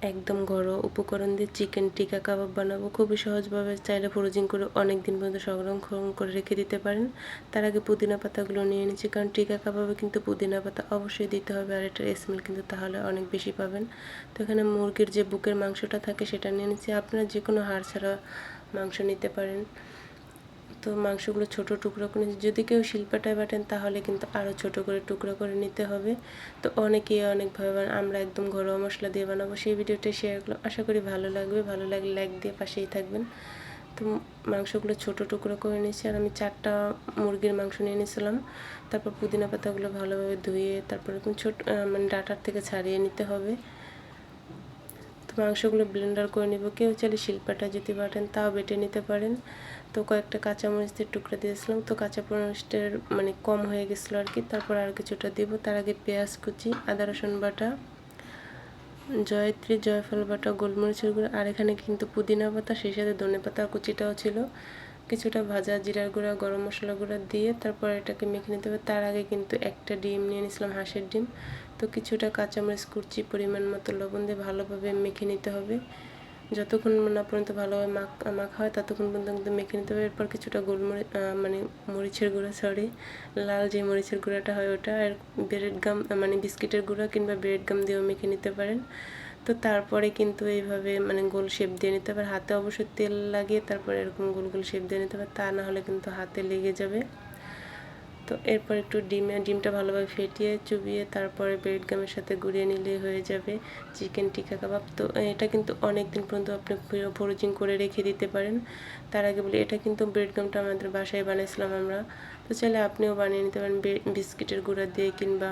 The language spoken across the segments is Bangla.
একদম ঘরোয়া উপকরণ দিয়ে চিকেন টিক্কা কাবাব বানাবো। খুবই সহজভাবে চাইলে ফ্রোজিং করে অনেক দিন পর্যন্ত সংরক্ষণ করে রেখে দিতে পারেন। তার আগে পুদিনা পাতাগুলো নিয়ে নিচ্ছি, কারণ টিক্কা কাবাবে কিন্তু পুদিনা পাতা অবশ্যই দিতে হবে, আর এটার স্মেল কিন্তু তাহলে অনেক বেশি পাবেন। তো এখানে মুরগির যে বুকের মাংসটা থাকে সেটা নিয়ে নিচ্ছি। আপনারা যে কোনো হাড় ছাড়া মাংস নিতে পারেন। তো মাংসগুলো ছোট টুকরো করে, যদি কেউ শিলপাটায় বাটেন তাহলে কিন্তু আরও ছোট করে টুকরো করে নিতে হবে। তো অনেকেই অনেকভাবে আমরা একদম ঘরোয়া মশলা দিয়ে বানাবো, সেই ভিডিওটা শেয়ার করলাম। আশা করি ভালো লাগবে। ভালো লাগলে লাইক দিয়ে পাশেই থাকবেন। তো মাংসগুলো ছোট টুকরো করে নিয়েছি, আর আমি 4টা মুরগির মাংস নিয়ে নিয়েছিলাম। তারপর পুদিনা পাতাগুলো ভালোভাবে ধুয়ে তারপর এরকম ছোট মানে ডাঁটার থেকে ছাড়িয়ে নিতে হবে। তো মাংসগুলো ব্লেন্ডার করে নেব। কেউ চাইলে শিলপাটা যদি বাটেন তাও বেটে নিতে পারেন। তো কয়েকটা কাঁচামরিচের টুকরা দিয়েছিলাম, তো কাঁচামরিচটার মানে কম হয়ে গেছিলো আর কি। তারপর আর কিছুটা দিব। তার আগে পেঁয়াজ কুচি, আদা রসুন বাটা, জয়ত্রী জয়ফল বাটা, গোলমরিচের গুঁড়ো, আর এখানে কিন্তু পুদিনা পাতা সেই সাথে ধনে পাতা কুচিটাও ছিল, কিছুটা ভাজা জিরার গুঁড়া, গরম মশলা গুঁড়া দিয়ে তারপর এটাকে মেখে নিতে হবে। তার আগে কিন্তু একটা ডিম নিয়ে নিয়েছিলাম, হাঁসের ডিম। তো কিছুটা কাঁচামরিচ কুচি, পরিমাণ মতো লবণ দিয়ে ভালোভাবে মেখে নিতে হবে। যতক্ষণ না পর্যন্ত ভালোভাবে মাখা হয় ততক্ষণ পর্যন্ত কিন্তু মেখে নিতে হবে। এরপর কিছুটা গোলমরিচ মানে মরিচের গুঁড়া, লাল যে মরিচের গুঁড়াটা হয় ওটা, আর ব্রেড গাম মানে বিস্কিটের গুঁড়া কিংবা ব্রেড গাম দিয়েও মেখে নিতে পারেন। তো তারপরে কিন্তু এইভাবে মানে গোল শেপ দিয়ে নিতে হবে। হাতে অবশ্যই তেল লাগিয়ে তারপরে এরকম গোল গোল শেপ দিয়ে নিতে হবে, তা না হলে কিন্তু হাতে লেগে যাবে। তো এরপর একটু ডিমটা ভালোভাবে ফেটিয়ে চুবিয়ে তারপরে ব্রেড গামের সাথে গুঁড়িয়ে নিলেই হয়ে যাবে চিকেন টিক্কা কাবাব। তো এটা কিন্তু অনেক দিন পর্যন্ত আপনি ফ্রোজিং করে রেখে দিতে পারেন। তার আগে বলি, এটা কিন্তু ব্রেড গামটা আমাদের বাসায় বানিয়েছিলাম আমরা। তো চাইলে আপনিও বানিয়ে নিতে পারেন বিস্কিটের গুঁড়া দিয়ে কিংবা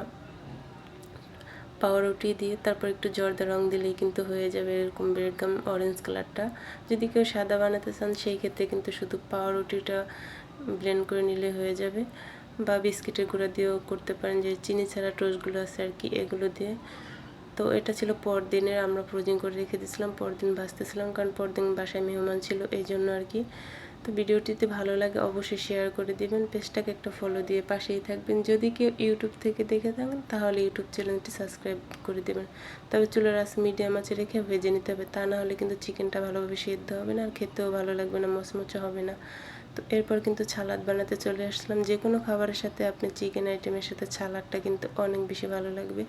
পাউরুটি দিয়ে। তারপর একটু জর্দা রং দিলেই কিন্তু হয়ে যাবে এরকম ব্রেড গাম অরেঞ্জ কালারটা। যদি কেউ সাদা বানাতে চান সেই ক্ষেত্রে কিন্তু শুধু পাউরুটিটা ব্লেন্ড করে নিলে হয়ে যাবে, বা বিস্কিটের গুঁড়া দিয়েও করতে পারেন, যে চিনি ছাড়া টোস্টগুলো আছে আর কি, এগুলো দিয়ে। তো এটা ছিল পরদিনের, আমরা ফ্রোজিং করে রেখে দিয়েছিলাম, পরদিন ভাজতেছিলাম, কারণ পরদিন বাসায় মেহমান ছিল এই জন্য আর কি। তো ভিডিওটিতে ভালো লাগে অবশ্যই শেয়ার করে দিবেন, পেজটাকে একটা ফলো দিয়ে পাশেই থাকবেন। যদি কেউ ইউটিউব থেকে দেখে থাকেন তাহলে ইউটিউব চ্যানেলটি সাবস্ক্রাইব করে দেবেন। তবে চুলার আঁচ মিডিয়াম আঁচে রেখে ভেজে নিতে হবে, তা না হলে কিন্তু চিকেনটা ভালোভাবে সেদ্ধ হবে না, আর খেতেও ভালো লাগবে না, মচমচে হবে না। তো এরপর কিন্তু সালাদ বানাতে চলে আসলাম। যে কোনো খাবারের সাথে আপনি চিকেন আইটেমের সাথে সালাদটা কিন্তু অনেক বেশি ভালো লাগবে।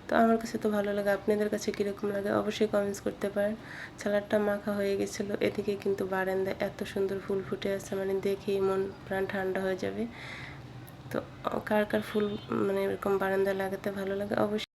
তো আমার কাছে তো ভালো লাগে, আপনাদের কাছে কীরকম লাগে অবশ্যই কমেন্টস করতে পারেন। সালাডটা মাখা হয়ে গেছিলো, এদিকে কিন্তু বারান্দায় এত সুন্দর ফুল ফুটে আছে, মানে দেখেই মন প্রাণ ঠান্ডা হয়ে যাবে। তো কার কার ফুল মানে এরকম বারান্দায় লাগাতে ভালো লাগে অবশ্যই